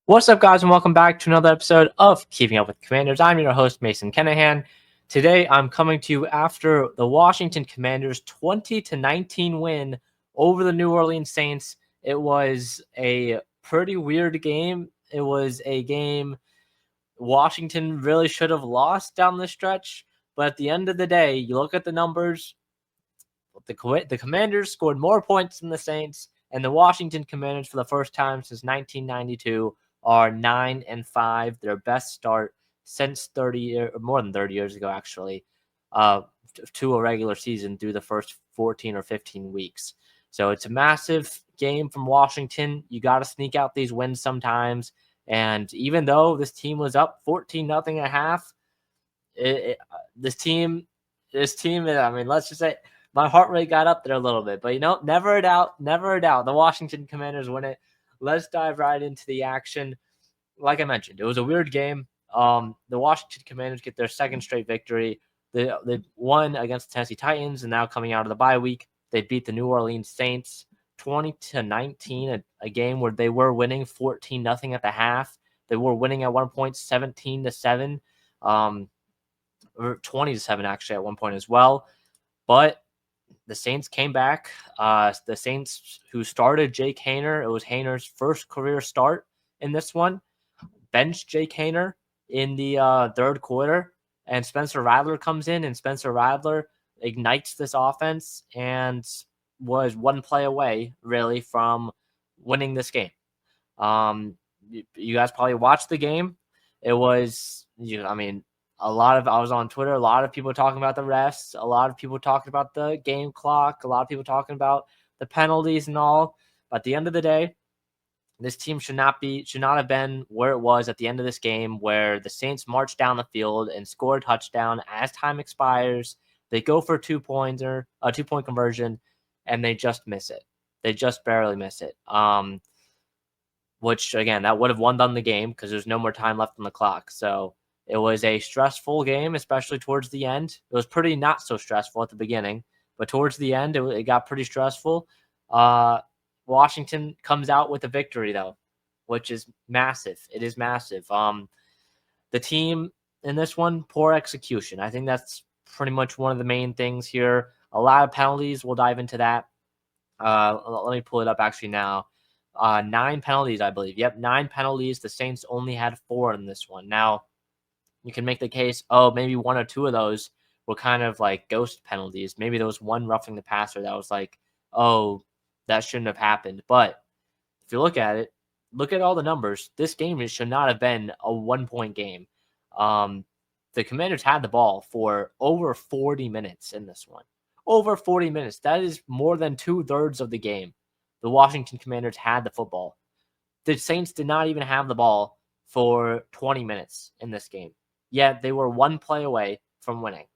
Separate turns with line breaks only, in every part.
What's up, guys, and welcome back to another episode of Keeping Up with Commanders. I'm your host, Mason Kenahan. Today, I'm coming to you after the Washington Commanders' 20-19 win over the New Orleans Saints. It was a pretty weird game. It was a game Washington really should have lost down the stretch, but at the end of the day, you look at the numbers, the Commanders scored more points than the Saints, and the Washington Commanders, for the first time since 1992, are 9-5. Their best start since 30 years ago, actually, to a regular season through the first 14 or 15 weeks. So it's a massive game from Washington. You got to sneak out these wins sometimes. And even though this team was up 14-0 at half, this team, I mean, let's just say my heart rate got up there a little bit, but never a doubt. The Washington Commanders win it. Let's dive right into the action. Like I mentioned, it was a weird game. The Washington Commanders get their second straight victory. They won against the Tennessee Titans, and now coming out of the bye week, they beat the New Orleans Saints 20-19, a game where they were winning 14-0 at the half. They were winning at one point 17-7. Or 20-7 actually at one point as well. But the Saints came back. The Saints, who started Jake Haener, it was Haener's first career start in this one, benched Jake Haener in the third quarter, and Spencer Rattler comes in, and Spencer Rattler ignites this offense and was one play away, really, from winning this game. You guys probably watched the game. It was, I was on Twitter, a lot of people talking about the refs, a lot of people talking about the game clock, a lot of people talking about the penalties and all. But at the end of the day, this team should not have been where it was at the end of this game, where the Saints marched down the field and scored a touchdown as time expires. They go for a two-point conversion, and they just miss it. They just barely miss it. Which, again, that would have won them the game because there's no more time left on the clock. So it was a stressful game, especially towards the end. It was pretty not so stressful at the beginning, but towards the end, it got pretty stressful. Washington comes out with a victory, though, which is massive. It is massive. The team in this one, poor execution. I think that's pretty much one of the main things here. A lot of penalties. We'll dive into that. Let me pull it up actually now. 9 penalties, I believe. Yep, 9 penalties. The Saints only had 4 in this one. Now, you can make the case, maybe 1 or 2 of those were kind of like ghost penalties. Maybe there was one roughing the passer that was like, that shouldn't have happened. But if you look at it, look at all the numbers. This game should not have been a 1-point game. The Commanders had the ball for over 40 minutes in this one. Over 40 minutes. That is more than 2/3 of the game. The Washington Commanders had the football. The Saints did not even have the ball for 20 minutes in this game. Yet they were one play away from winning,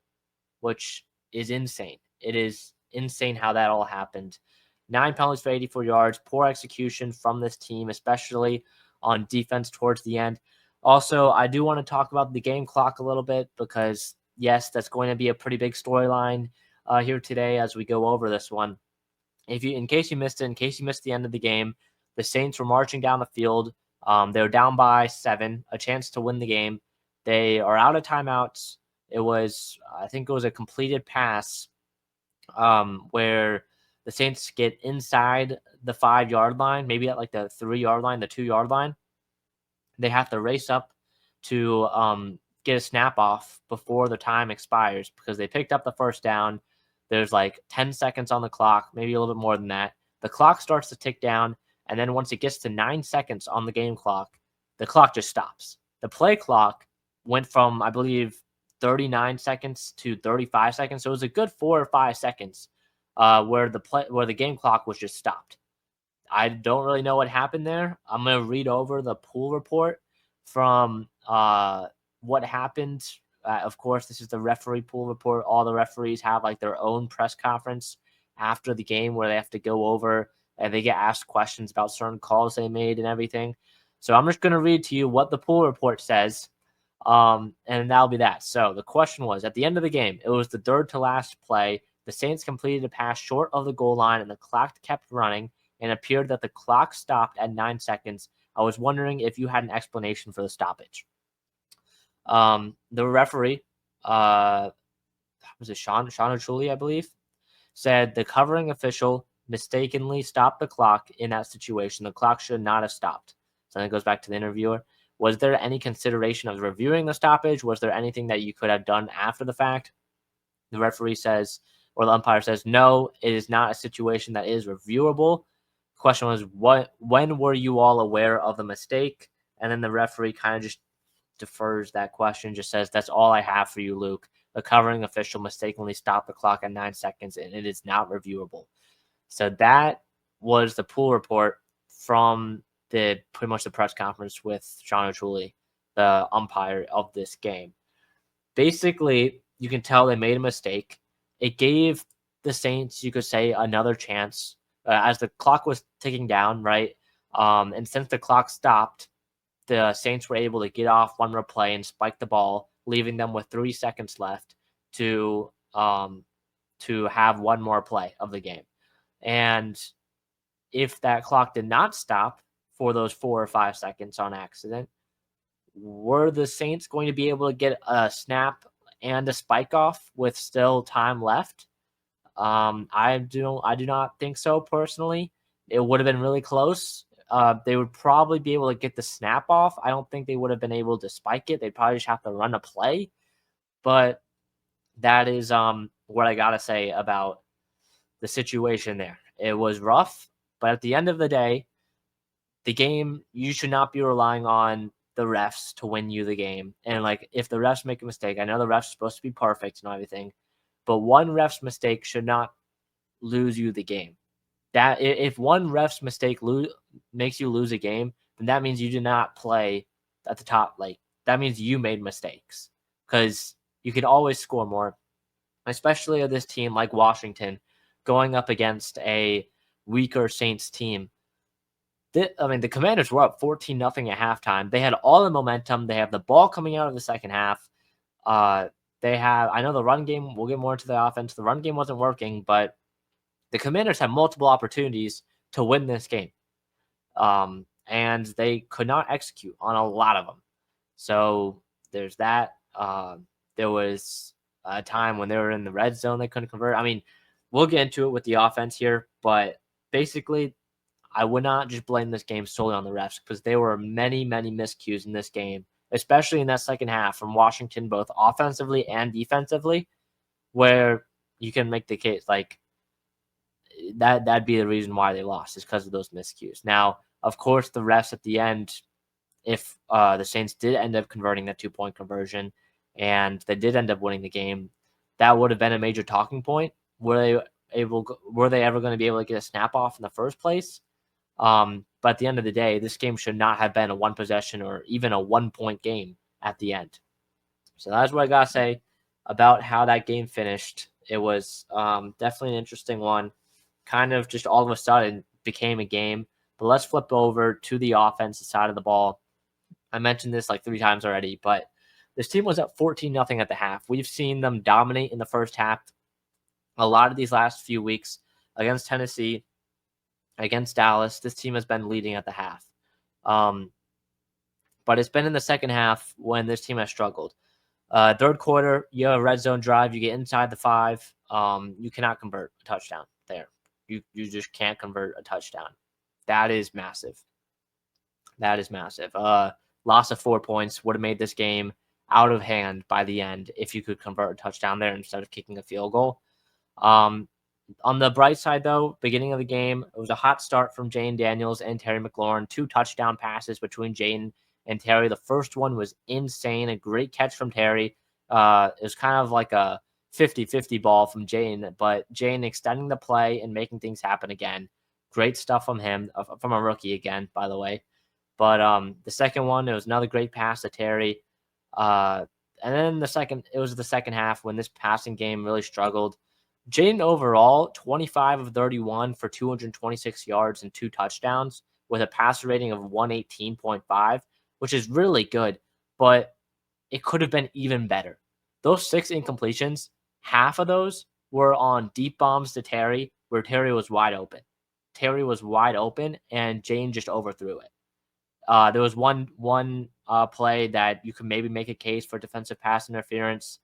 which is insane. It is insane how that all happened. 9 penalties for 84 yards, poor execution from this team, especially on defense towards the end. Also, I do want to talk about the game clock a little bit because, yes, that's going to be a pretty big storyline here today as we go over this one. In case you missed the end of the game, the Saints were marching down the field. They were down by 7, a chance to win the game. They are out of timeouts. I think it was a completed pass where the Saints get inside the 5-yard line, maybe at like the 3-yard line, the 2-yard line. They have to race up to get a snap off before the time expires because they picked up the first down. There's like 10 seconds on the clock, maybe a little bit more than that. The clock starts to tick down, and then once it gets to 9 seconds on the game clock, the clock just stops. The play clock went from, I believe, 39 seconds to 35 seconds. So it was a good 4 or 5 seconds where the game clock was just stopped. I don't really know what happened there. I'm going to read over the pool report from what happened. Of course, this is the referee pool report. All the referees have like their own press conference after the game where they have to go over and they get asked questions about certain calls they made and everything. So I'm just going to read to you what the pool report says, and that'll be that. So the question was, at the end of the game, it was the third to last play. The Saints completed a pass short of the goal line, and the clock kept running, and it appeared that the clock stopped at 9 seconds. I was wondering if you had an explanation for the stoppage. The referee, was it Sean O'Chuli, I believe, said the covering official mistakenly stopped the clock in that situation. The clock should not have stopped. So then it goes back to the interviewer. Was there any consideration of reviewing the stoppage? Was there anything that you could have done after the fact? The referee says, or the umpire says, no, it is not a situation that is reviewable. The question was, when were you all aware of the mistake? And then the referee kind of just defers that question, just says, that's all I have for you, Luke. The covering official mistakenly stopped the clock at 9 seconds, and it is not reviewable. So that was the pool report from pretty much the press conference with Sean O'Chuli, the umpire of this game. Basically, you can tell they made a mistake. It gave the Saints, you could say, another chance as the clock was ticking down, right? And since the clock stopped, the Saints were able to get off one more play and spike the ball, leaving them with 3 seconds left to have one more play of the game. And if that clock did not stop for those 4 or 5 seconds on accident, were the Saints going to be able to get a snap and a spike off with still time left? I do not think so personally. It would have been really close. They would probably be able to get the snap off. I don't think they would have been able to spike it. They'd probably just have to run a play. But that is what I gotta say about the situation there. It was rough, but at the end of the day, the game, you should not be relying on the refs to win you the game. And like, if the refs make a mistake, I know the refs are supposed to be perfect and everything, but one ref's mistake should not lose you the game. That if one ref's mistake makes you lose a game, then that means you did not play at the top. Like, that means you made mistakes, because you could always score more, especially of this team like Washington going up against a weaker Saints team. The Commanders were up 14-0 at halftime. They had all the momentum. They have the ball coming out of the second half. I know the run game, we'll get more into the offense. The run game wasn't working, but the Commanders had multiple opportunities to win this game. And they could not execute on a lot of them. So there's that. There was a time when they were in the red zone, they couldn't convert. I mean, we'll get into it with the offense here, but basically, I would not just blame this game solely on the refs, because there were many, many miscues in this game, especially in that second half from Washington, both offensively and defensively, where you can make the case like that'd be the reason why they lost, is because of those miscues. Now, of course, the refs at the end, if the Saints did end up converting that 2-point conversion and they did end up winning the game, that would have been a major talking point. Were they ever going to be able to get a snap off in the first place? But at the end of the day, this game should not have been a 1 possession or even a 1-point game at the end. So that's what I got to say about how that game finished. It was definitely an interesting one. Kind of just all of a sudden became a game. But let's flip over to the offensive side of the ball. I mentioned this like 3 times already, but this team was up 14-0 at the half. We've seen them dominate in the first half a lot of these last few weeks against Tennessee, against Dallas. This team has been leading at the half. But it's been in the second half when this team has struggled. Third quarter, you have a red zone drive. You get inside the 5. You cannot convert a touchdown there. You just can't convert a touchdown. That is massive. That is massive. Loss of 4 points would have made this game out of hand by the end if you could convert a touchdown there instead of kicking a field goal. On the bright side, though, beginning of the game, it was a hot start from Jayden Daniels and Terry McLaurin. 2 touchdown passes between Jayden and Terry. The first one was insane. A great catch from Terry. It was kind of like a 50-50 ball from Jayden, but Jayden extending the play and making things happen again. Great stuff from him, from a rookie again, by the way. But the second one, it was another great pass to Terry. And then it was the second half when this passing game really struggled. Jayden overall, 25 of 31 for 226 yards and 2 touchdowns with a passer rating of 118.5, which is really good, but it could have been even better. Those 6 incompletions, half of those were on deep bombs to Terry, where Terry was wide open. Terry was wide open, and Jayden just overthrew it. There was one play that you could maybe make a case for defensive pass interference,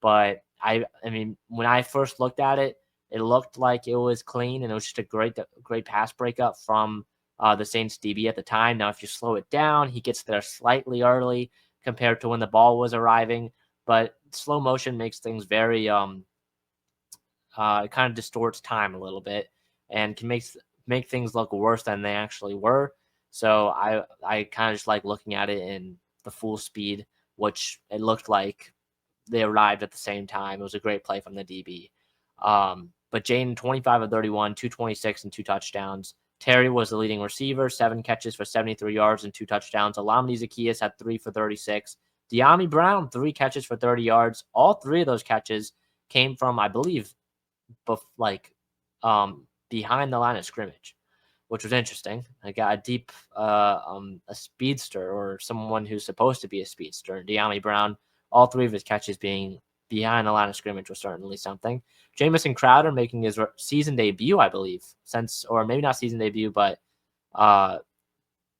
but I mean, when I first looked at it, it looked like it was clean, and it was just a great pass breakup from the Saints DB at the time. Now, if you slow it down, he gets there slightly early compared to when the ball was arriving, but slow motion makes things very it kind of distorts time a little bit and can make things look worse than they actually were. So I kind of just like looking at it in the full speed, which it looked like they arrived at the same time. It was a great play from the DB. But Jayden, 25 of 31, 226 and 2 touchdowns. Terry was the leading receiver, 7 catches for 73 yards and 2 touchdowns. Alameda Zacchaeus had 3 for 36. De'Ami Brown, 3 catches for 30 yards. All 3 of those catches came from, I believe, behind the line of scrimmage, which was interesting. I got a deep, a speedster or someone who's supposed to be a speedster. De'Ami Brown, all 3 of his catches being behind the line of scrimmage was certainly something. Jamison Crowder making his season debut, I believe, or maybe not season debut, but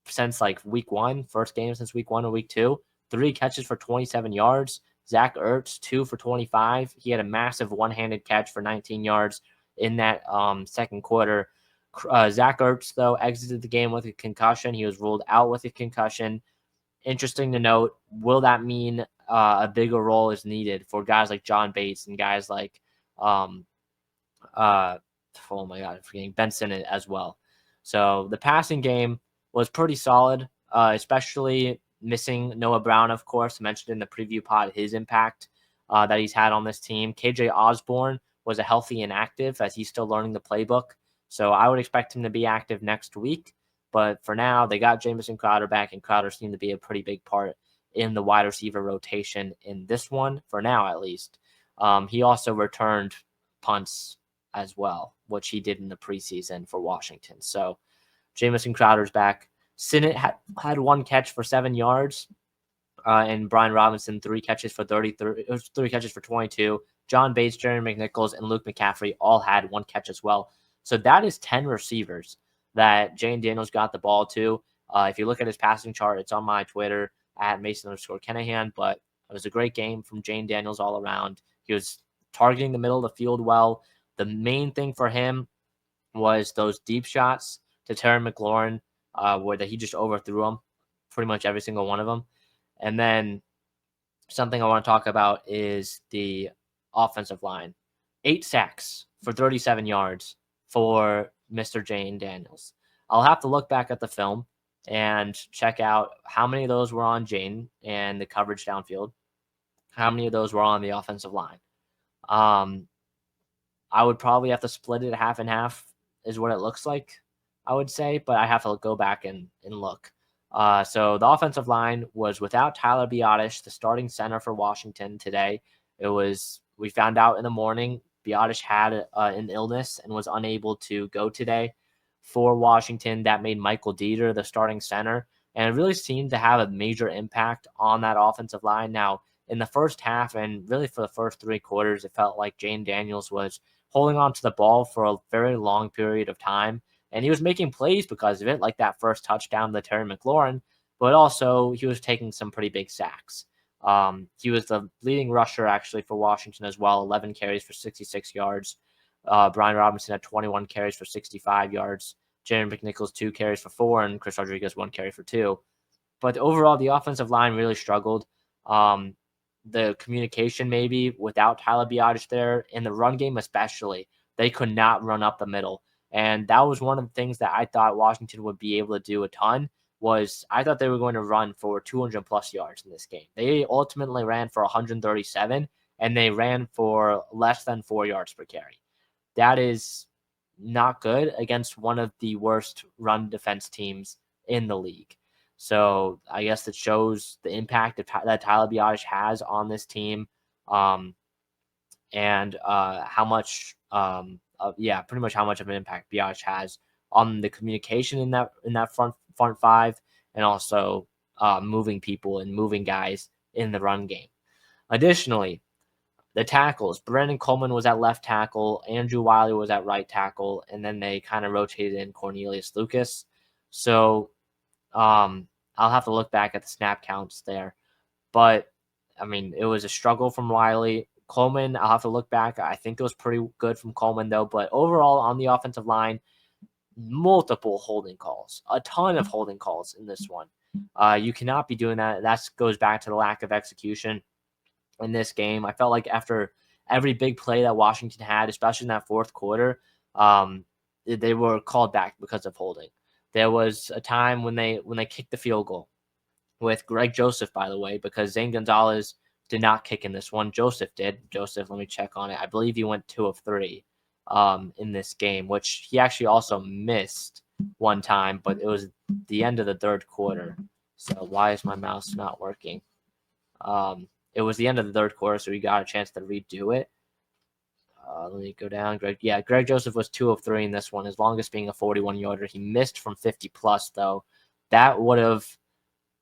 since like week 1, first game since week 1 or week 2, 3 catches for 27 yards. Zach Ertz, 2 for 25. He had a massive one-handed catch for 19 yards in that second quarter. Zach Ertz, though, exited the game with a concussion. He was ruled out with a concussion. Interesting to note, will that mean a bigger role is needed for guys like John Bates and guys like, oh my God, I'm forgetting Benson as well. So the passing game was pretty solid, especially missing Noah Brown, of course. Mentioned in the preview pod his impact that he's had on this team. KJ Osborne was a healthy and active as he's still learning the playbook. So I would expect him to be active next week. But for now, they got Jamison Crowder back, and Crowder seemed to be a pretty big part in the wide receiver rotation in this one, for now at least. He also returned punts as well, which he did in the preseason for Washington. So Jamison Crowder's back. Sinnott had 1 catch for 7 yards, and Brian Robinson 3 catches for 3 catches for 22. John Bates, Jerry McNichols, and Luke McCaffrey all had 1 catch as well. So that is 10 receivers that Jayden Daniels got the ball to. If you look at his passing chart, it's on my Twitter at Mason_Kenahan. But it was a great game from Jayden Daniels all around. He was targeting the middle of the field well. The main thing for him was those deep shots to Terry McLaurin, where he just overthrew them, pretty much every single one of them. And then something I want to talk about is the offensive line. 8 sacks for 37 yards for Mr. Jayden Daniels. I'll have to look back at the film and check out how many of those were on Jayden and the coverage downfield, how many of those were on the offensive line. I would probably have to split it half and half is what it looks like, I would say, but I have to go back and look. So the offensive line was without Tyler Biadasz, the starting center for Washington today. We found out in the morning Biadasz had an illness and was unable to go today for Washington. That made Michael Dieter the starting center, and it really seemed to have a major impact on that offensive line. Now, in the first half and really for the first 3 quarters, it felt like Jayden Daniels was holding on to the ball for a very long period of time, and he was making plays because of it, like that first touchdown to Terry McLaurin, but also he was taking some pretty big sacks. He was the leading rusher actually for Washington as well, 11 carries for 66 yards. Brian Robinson had 21 carries for 65 yards. Jerry McNichols 2 carries for 4, and Chris Rodriguez 1 carry for 2. But overall, the offensive line really struggled. The communication maybe without Tyler Biadasz there, in the run game especially, they could not run up the middle. And that was one of the things that I thought Washington would be able to do a ton. I thought they were going to run for 200 plus yards in this game. They ultimately ran for 137, and they ran for less than 4 yards per carry. That is not good against one of the worst run defense teams in the league. So I guess it shows the impact that Tyler Biadasz has on this team, and how much, pretty much how much of an impact Biadasz has on the communication in that front 5, and also moving people and moving guys in the run game. Additionally, the tackles, Brandon Coleman was at left tackle, Andrew Wiley was at right tackle, and then they kind of rotated in Cornelius Lucas. So I'll I'll have to look back at the snap counts there. But, I mean, it was a struggle from Riley. Coleman, I'll have to look back. I think it was pretty good from Coleman, though. But overall, on the offensive line, multiple holding calls, a ton of holding calls in this one. You cannot be doing that. That goes back to the lack of execution in this game. I felt like after every big play that Washington had, especially in that fourth quarter, they were called back because of holding. There was a time when they kicked the field goal with Greg Joseph, by the way, because Zane Gonzalez did not kick in this one. Joseph did. Joseph, let me check on it. I believe he went 2 of 3 in this game, which he actually also missed one time, but it was the end of the third quarter. So why is my mouse not working? It was the end of the third quarter, so he got a chance to redo it. Let me go down. Greg Joseph was 2 of 3 in this one, his longest being a 41-yarder. He missed from 50-plus, though. That would have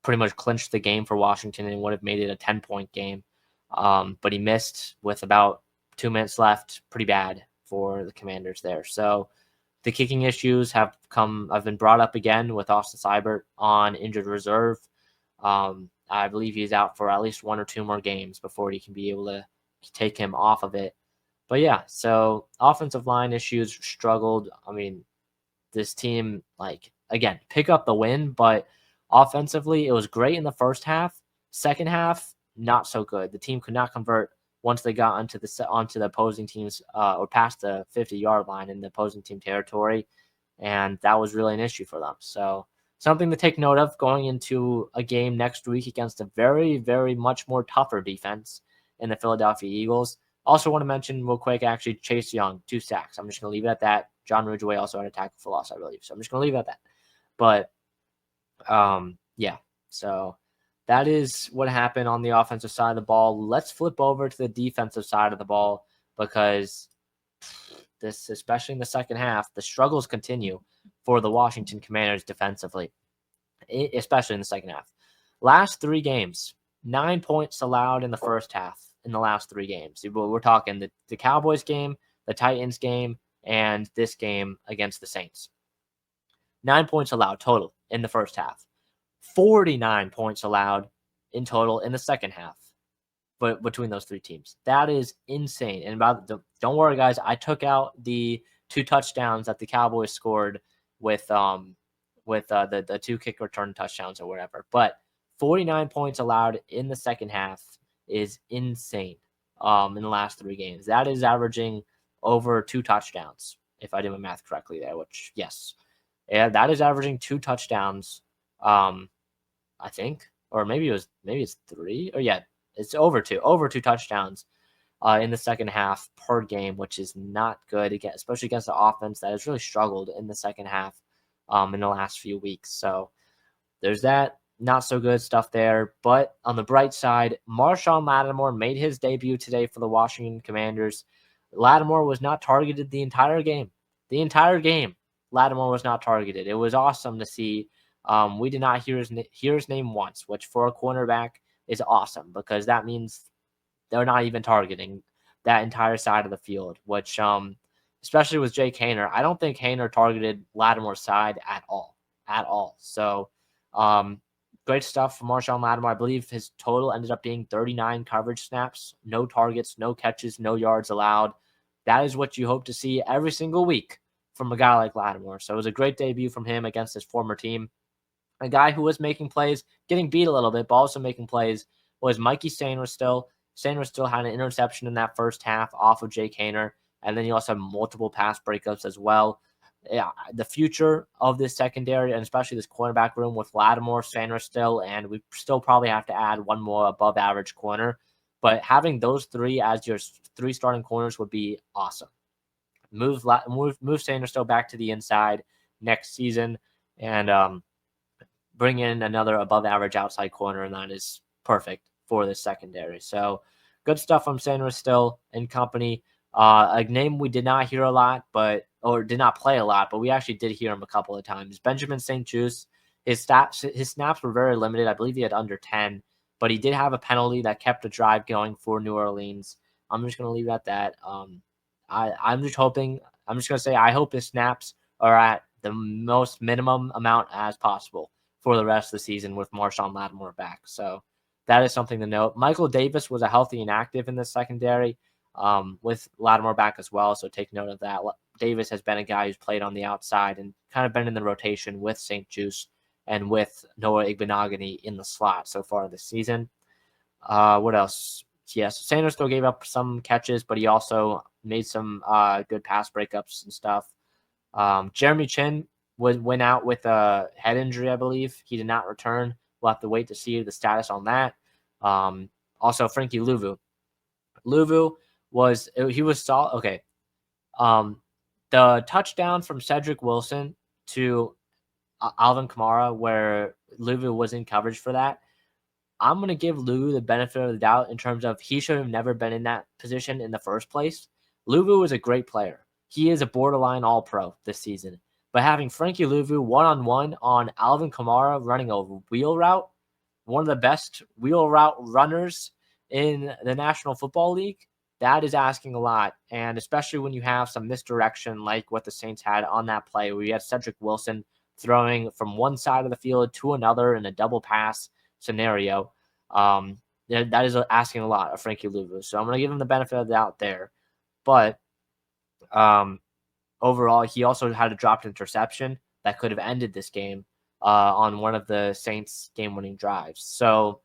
pretty much clinched the game for Washington and would have made it a 10-point game. But he missed with about 2 minutes left. Pretty bad for the Commanders there. So the kicking issues have been brought up again with Austin Seibert on injured reserve. I believe he's out for at least 1 or 2 more games before he can be able to take him off of it. But yeah, so offensive line issues struggled. I mean, this team, again, pick up the win, but offensively, it was great in the first half. Second half, not so good. The team could not convert once they got onto the opposing teams or past the 50-yard line in the opposing team territory, and that was really an issue for them. So something to take note of going into a game next week against a very, very much more tougher defense in the Philadelphia Eagles. Also want to mention real quick, actually, Chase Young, 2 sacks. I'm just going to leave it at that. John Ridgeway also had a tackle for loss, I believe. So I'm just going to leave it at that. But, yeah. So that is what happened on the offensive side of the ball. Let's flip over to the defensive side of the ball because this, especially in the second half, the struggles continue for the Washington Commanders defensively, especially in the second half. Last 3 games, 9 points allowed in the first half in the last 3 games. We're talking the Cowboys game, the Titans game, and this game against the Saints. 9 points allowed total in the first half. 49 points allowed in total in the second half, but between those 3 teams. That is insane. And don't worry, guys, I took out the 2 touchdowns that the Cowboys scored with the 2 kick return touchdowns or whatever. But 49 points allowed in the second half is insane in the last 3 games. That is averaging over 2 touchdowns, if I did my math correctly there, which, yes. Yeah, that is averaging 2 touchdowns, I think. Or maybe it's 3. Or yeah, it's over 2 touchdowns in the second half per game, which is not good, again, especially against the offense that has really struggled in the second half in the last few weeks. So there's that. Not so good stuff there. But on the bright side, Marshon Lattimore made his debut today for the Washington Commanders. Lattimore was not targeted the entire game. Lattimore was not targeted. It was awesome to see. We did not hear his name once, which for a cornerback is awesome because that means they're not even targeting that entire side of the field, which especially with Jake Haener, I don't think Haener targeted Lattimore's side at all. So great stuff from Marshon Lattimore. I believe his total ended up being 39 coverage snaps, no targets, no catches, no yards allowed. That is what you hope to see every single week from a guy like Lattimore. So it was a great debut from him against his former team. A guy who was making plays, getting beat a little bit, but also making plays was Mikey Sainristil. Sainristil had an interception in that first half off of Jake Haener, and then he also had multiple pass breakups as well. Yeah, the future of this secondary and especially this cornerback room with Lattimore, Sainristil, and we still probably have to add one more above average corner. But having those 3 as your 3 starting corners would be awesome. Move Sainristil back to the inside next season and bring in another above average outside corner, and that is perfect for this secondary. So good stuff from Sainristil and company. A name we did not hear a lot, or did not play a lot, but we actually did hear him a couple of times. Benjamin St-Juste, his snaps were very limited. I believe he had under 10, but he did have a penalty that kept the drive going for New Orleans. I'm just going to leave it at that. I'm just going to say I hope his snaps are at the most minimum amount as possible. for the rest of the season with Marshon Lattimore back. So that is something to note. Michael Davis was a healthy and active in the secondary with Lattimore back as well. So take note of that. Davis has been a guy who's played on the outside and kind of been in the rotation with St. Juice and with Noah Igbenogany in the slot so far this season. What else? Yes, Sanders still gave up some catches, but he also made some good pass breakups and stuff. Jeremy Chin went out with a head injury, I believe. He did not return. We'll have to wait to see the status on that. Also, Frankie Louvu. Louvu was solid. Okay. The touchdown from Cedric Wilson to Alvin Kamara, where Louvu was in coverage for that, I'm going to give Louvu the benefit of the doubt in terms of he should have never been in that position in the first place. Louvu is a great player. He is a borderline all-pro this season. But having Frankie Louvu one-on-one on Alvin Kamara running a wheel route, one of the best wheel route runners in the National Football League, that is asking a lot. And especially when you have some misdirection like what the Saints had on that play, where you had Cedric Wilson throwing from one side of the field to another in a double pass scenario. That is asking a lot of Frankie Louvu. So I'm going to give him the benefit of the doubt there. But overall, he also had a dropped interception that could have ended this game on one of the Saints game-winning drives. So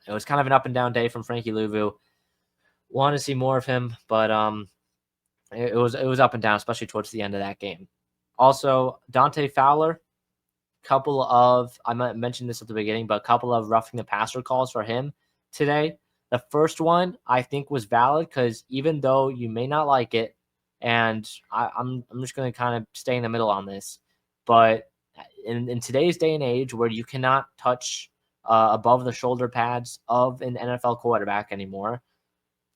it was kind of an up and down day from Frankie Louvu. Want to see more of him, but it was up and down, especially towards the end of that game. Also, Dante Fowler, I might mention this at the beginning, but a couple of roughing the passer calls for him today. The first one I think was valid because even though you may not like it, and I'm just going to kind of stay in the middle on this, but in today's day and age where you cannot touch above the shoulder pads of an NFL quarterback anymore,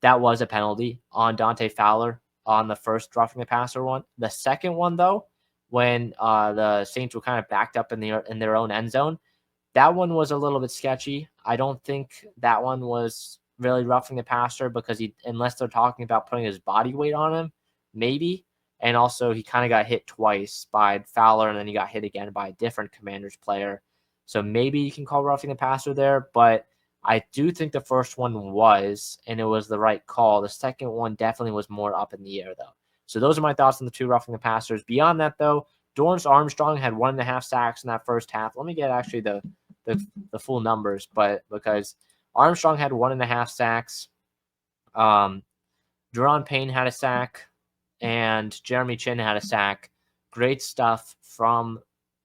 that was a penalty on Dante Fowler on the first roughing the passer one. The second one, though, when the Saints were kind of backed up in their own end zone, that one was a little bit sketchy. I don't think that one was really roughing the passer because unless they're talking about putting his body weight on him, maybe. And also he kind of got hit twice by Fowler, and then he got hit again by a different Commanders player. So maybe you can call roughing the passer there, but I do think the first one was, and it was the right call. The second one definitely was more up in the air, though. So those are my thoughts on the two roughing the passers. Beyond that, though, Dorrance Armstrong had 1.5 sacks in that first half. Let me get actually the full numbers, but because Armstrong had 1.5 sacks, Deron Payne had a sack, and Jeremy Chin had a sack. Great stuff from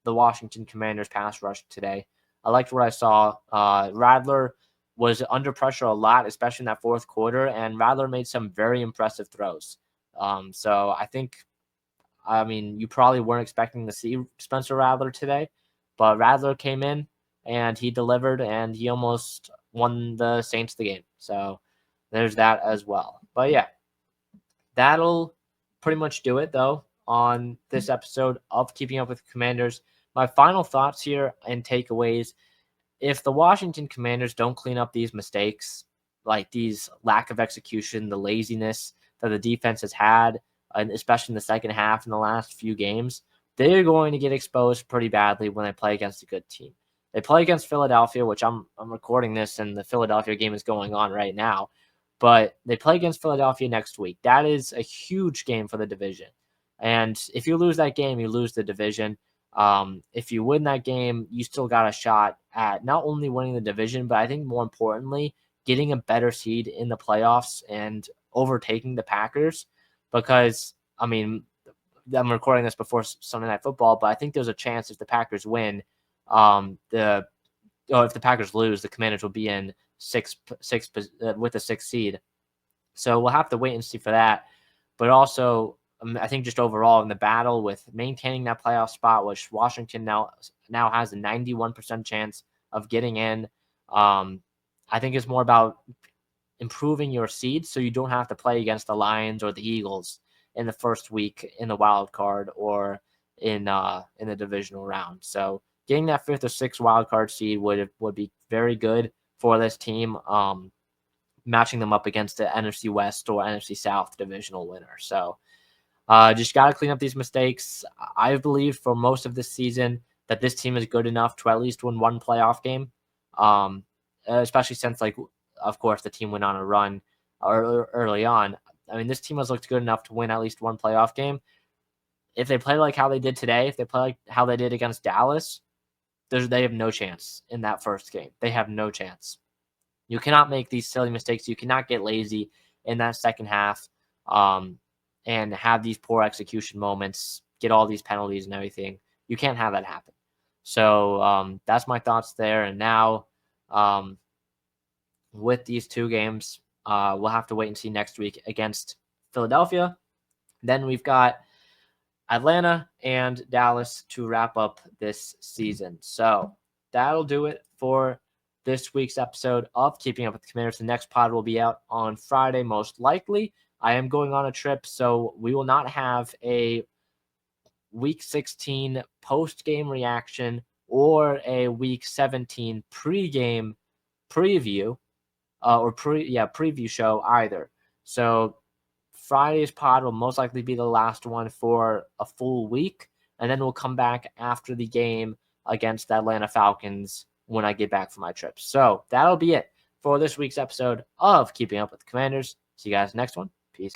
the Washington Commanders pass rush today. I liked what I saw. Radler was under pressure a lot, especially in that fourth quarter, and Radler made some very impressive throws. So I mean, you probably weren't expecting to see Spencer Radler today, but Radler came in and he delivered, and he almost won the Saints the game. So there's that as well. But yeah, that'll pretty much do it, though, on this episode of Keeping Up with Commanders. My final thoughts here and takeaways: if the Washington Commanders don't clean up these mistakes, like these lack of execution, the laziness that the defense has had, and especially in the second half in the last few games, they're going to get exposed pretty badly when they play against a good team. They play against Philadelphia, which I'm recording this, and the Philadelphia game is going on right now. But they play against Philadelphia next week. That is a huge game for the division. And if you lose that game, you lose the division. If you win that game, you still got a shot at not only winning the division, but I think more importantly, getting a better seed in the playoffs and overtaking the Packers. Because, I mean, I'm recording this before Sunday Night Football, but I think there's a chance if the Packers win, if the Packers lose, the Commanders will be in with the 6th seed. So we'll have to wait and see for that. But also, I think just overall in the battle with maintaining that playoff spot, which Washington now has a 91% chance of getting in, I think it's more about improving your seeds so you don't have to play against the Lions or the Eagles in the first week in the wild card or in the divisional round. So getting that 5th or 6th wild card seed would be very good for this team, matching them up against the NFC West or NFC South divisional winner. So just got to clean up these mistakes. I believe for most of this season, that this team is good enough to at least win one playoff game. Especially since, like, of course, the team went on a run early on. I mean, this team has looked good enough to win at least one playoff game. If they play like how they did today, if they play like how they did against Dallas, they have no chance in that first game. They have no chance. You cannot make these silly mistakes. You cannot get lazy in that second half and have these poor execution moments, get all these penalties and everything. You can't have that happen. So that's my thoughts there. And now with these two games, we'll have to wait and see next week against Philadelphia. Then we've got Atlanta and Dallas to wrap up this season. So that'll do it for this week's episode of Keeping Up with the Commanders. The next pod will be out on Friday, most likely. I am going on a trip, so we will not have a Week 16 post-game reaction or a Week 17 pre-game preview preview show either. So Friday's pod will most likely be the last one for a full week, and then we'll come back after the game against the Atlanta Falcons when I get back from my trip. So that'll be it for this week's episode of Keeping Up with the Commanders. See you guys next one. Peace.